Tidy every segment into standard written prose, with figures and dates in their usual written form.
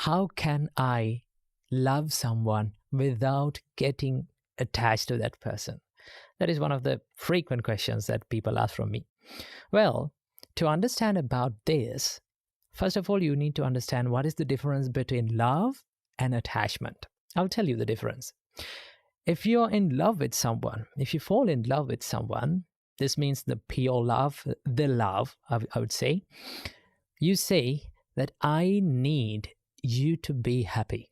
how can I love someone without getting attached to that person? That is one of the frequent questions that people ask from me. Well, to understand about this, first of all, you need to understand what is the difference between love and attachment. I'll tell you the difference. If you're in love with someone, if you fall in love with someone, this means the pure love, the love, I would say. You say that I need you to be happy.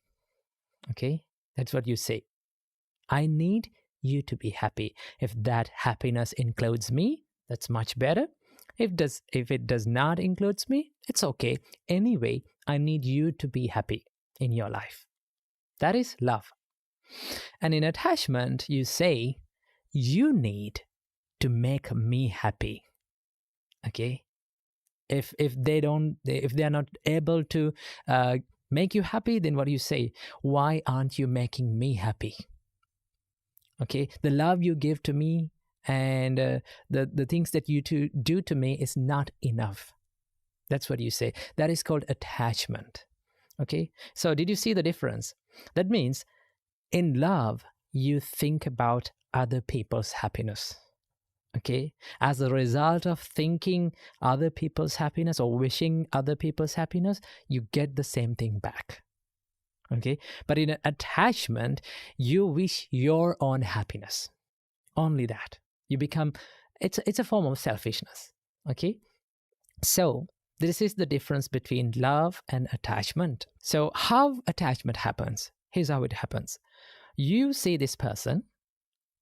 Okay? That's what you say. I need you to be happy. If that happiness includes me, that's much better. If it does not include me, it's okay. Anyway, I need you to be happy in your life. That is love. And in attachment, you say, you need to make me happy. Okay? If they are not able to make you happy, then what do you say? Why aren't you making me happy? Okay? The love you give to me and the things that you do to me is not enough. That's what you say. That is called attachment. Okay? So did you see the difference? That means in love, you think about other people's happiness. Okay? As a result of thinking other people's happiness or wishing other people's happiness, you get the same thing back. Okay? But in an attachment, you wish your own happiness. Only that. You become, it's a form of selfishness. Okay? So this is the difference between love and attachment. So how attachment happens? Here's how it happens. You see this person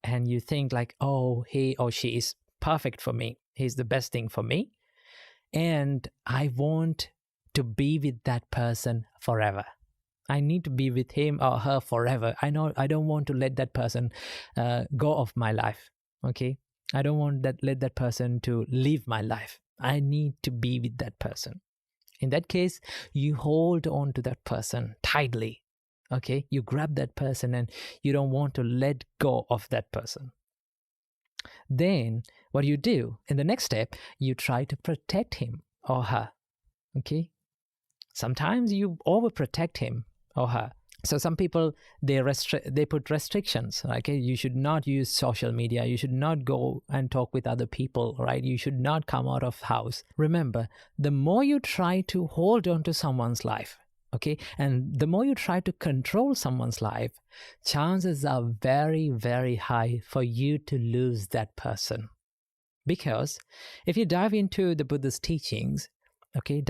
and you think like, oh, he or she is perfect for me. He's the best thing for me. And I want to be with that person forever. I need to be with him or her forever. I don't want to let that person go off my life. Okay? I don't want let that person to leave my life. I need to be with that person. In that case, you hold on to that person tightly. Okay? You grab that person and you don't want to let go of that person. Then what you do in the next step, you try to protect him or her. Okay? Sometimes you overprotect him or her. So some people, they put restrictions. Okay, you should not use social media. You should not go and talk with other people, right? You should not come out of house. Remember, the more you try to hold on to someone's life, okay, and the more you try to control someone's life, chances are very, very high for you to lose that person. Because if you dive into the Buddhist teachings, okay,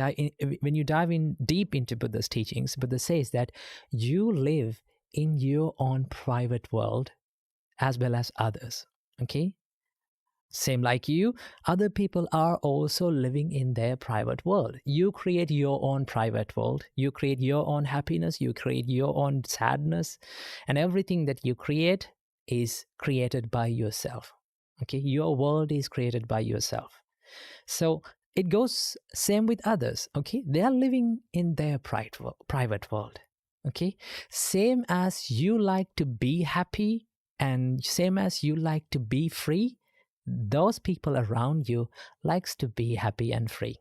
when you dive in deep into Buddha's teachings, Buddha says that you live in your own private world as well as others. Okay? Same like you, other people are also living in their private world. You create your own private world. You create your own happiness. You create your own sadness. And everything that you create is created by yourself. Okay? Your world is created by yourself. So it goes same with others. Okay? They are living in their private world. Okay? Same as you like to be happy and same as you like to be free, those people around you likes to be happy and free.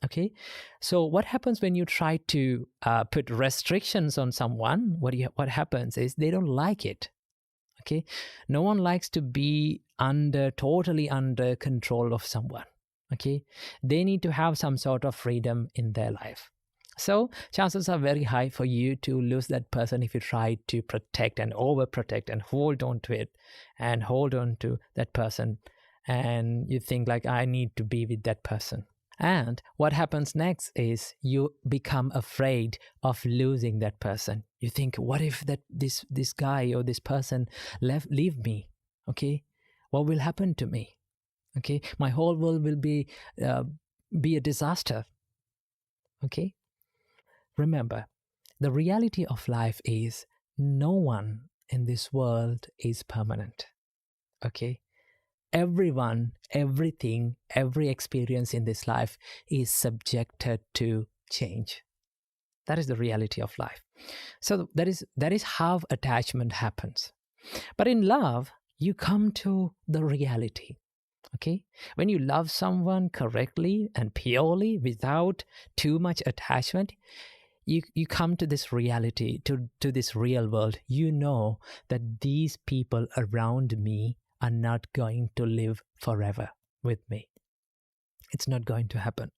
Okay? So what happens when you try to put restrictions on someone? What happens is they don't like it. Okay? No one likes to be totally under control of someone. Okay? They need to have some sort of freedom in their life. So chances are very high for you to lose that person if you try to protect and overprotect and hold on to it and hold on to that person. And you think like, I need to be with that person. And what happens next is you become afraid of losing that person. You think, what if this guy or this person leave me? Okay? What will happen to me? Okay? My whole world will be a disaster. Okay? Remember, the reality of life is no one in this world is permanent. Okay? Everyone, everything, every experience in this life is subjected to change. That is the reality of life. So that is how attachment happens. But in love, you come to the reality. Okay? When you love someone correctly and purely without too much attachment, you come to this reality, to this real world, you know that these people around me are not going to live forever with me. It's not going to happen.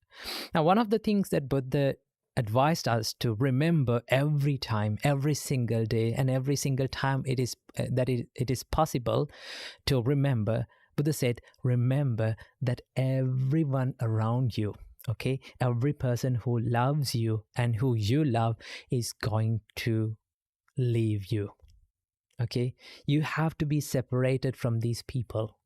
Now, one of the things that Buddha advised us to remember every time, every single day, and every single time it is possible to remember, Buddha said, remember that everyone around you, okay, every person who loves you and who you love is going to leave you. Okay, you have to be separated from these people.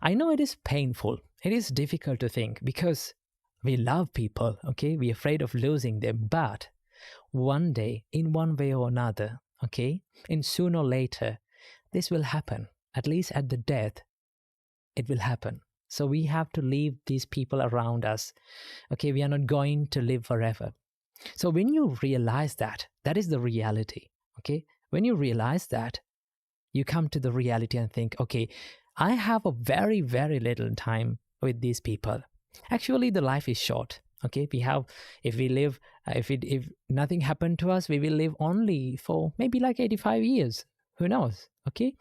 I know it is painful. It is difficult to think because we love people, okay? We're afraid of losing them. But one day, in one way or another, okay, and sooner or later, this will happen. At least at the death, it will happen. So we have to leave these people around us. Okay, we are not going to live forever. So when you realize that, that is the reality, okay? When you realize that, you come to the reality and think, okay, I have a very, very little time with these people. Actually, the life is short. Okay, if nothing happened to us, we will live only for maybe like 85 years. Who knows? Okay,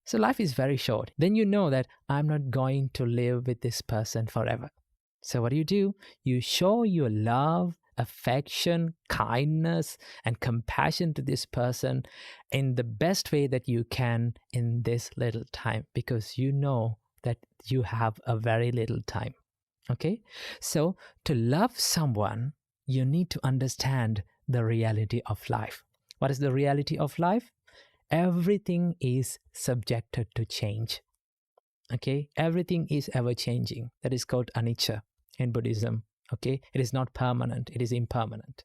so life is very short. Then you know that I'm not going to live with this person forever. So what do? You show your love, affection, kindness, and compassion to this person in the best way that you can in this little time, because you know that you have a very little time. Okay, so to love someone, you need to understand the reality of life. What is the reality of life? Everything is subjected to change. Okay, everything is ever changing. That is called Anicca in Buddhism. Okay, it is not permanent, it is impermanent.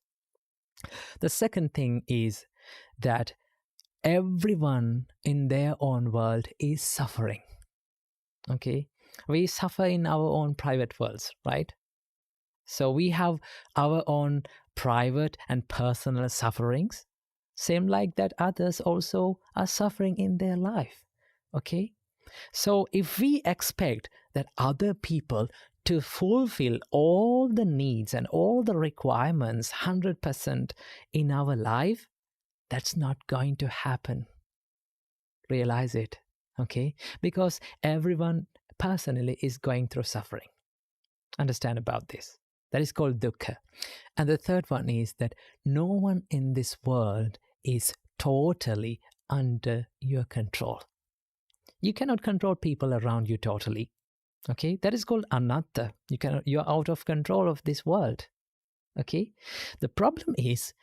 The second thing is that everyone in their own world is suffering. Okay, we suffer in our own private worlds, right? So we have our own private and personal sufferings, same like that others also are suffering in their life. Okay, so if we expect that other people to fulfill all the needs and all the requirements 100% in our life, that's not going to happen. Realize it, okay? Because everyone personally is going through suffering. Understand about this. That is called dukkha. And the third one is that no one in this world is totally under your control. You cannot control people around you totally. Okay, that is called anatta. You're out of control of this world. Okay, the problem is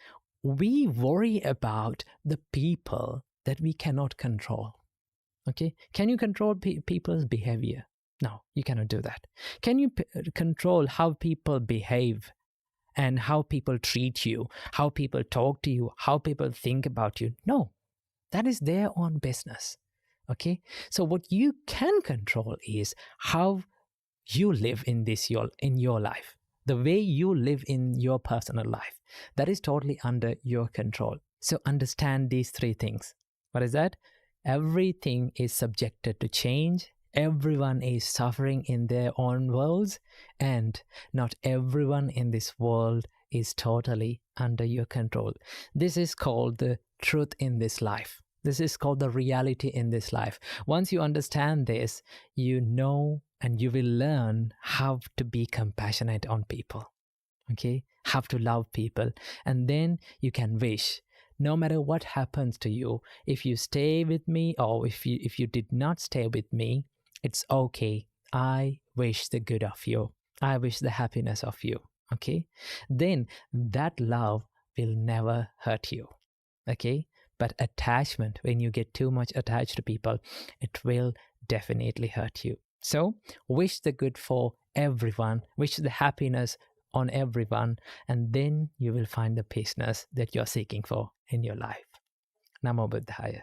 we worry about the people that we cannot control. Okay, can you control people's behavior? No, you cannot do that. Can you control how people behave and how people treat you, how people talk to you, how people think about you? No, that is their own business. Okay, so what you can control is how you live in your life, the way you live in your personal life. That is totally under your control. So understand these three things. What is that? Everything is subjected to change. Everyone is suffering in their own worlds, and not everyone in this world is totally under your control. This is called the truth in this life. This is called the reality in this life. Once you understand this, you know and you will learn how to be compassionate on people. Okay? How to love people. And then you can wish, no matter what happens to you, if you stay with me or if you did not stay with me, it's okay. I wish the good of you. I wish the happiness of you. Okay? Then that love will never hurt you. Okay? But attachment, when you get too much attached to people, it will definitely hurt you. So wish the good for everyone, wish the happiness on everyone, and then you will find the peaceness that you're seeking for in your life. Namo Buddhaya.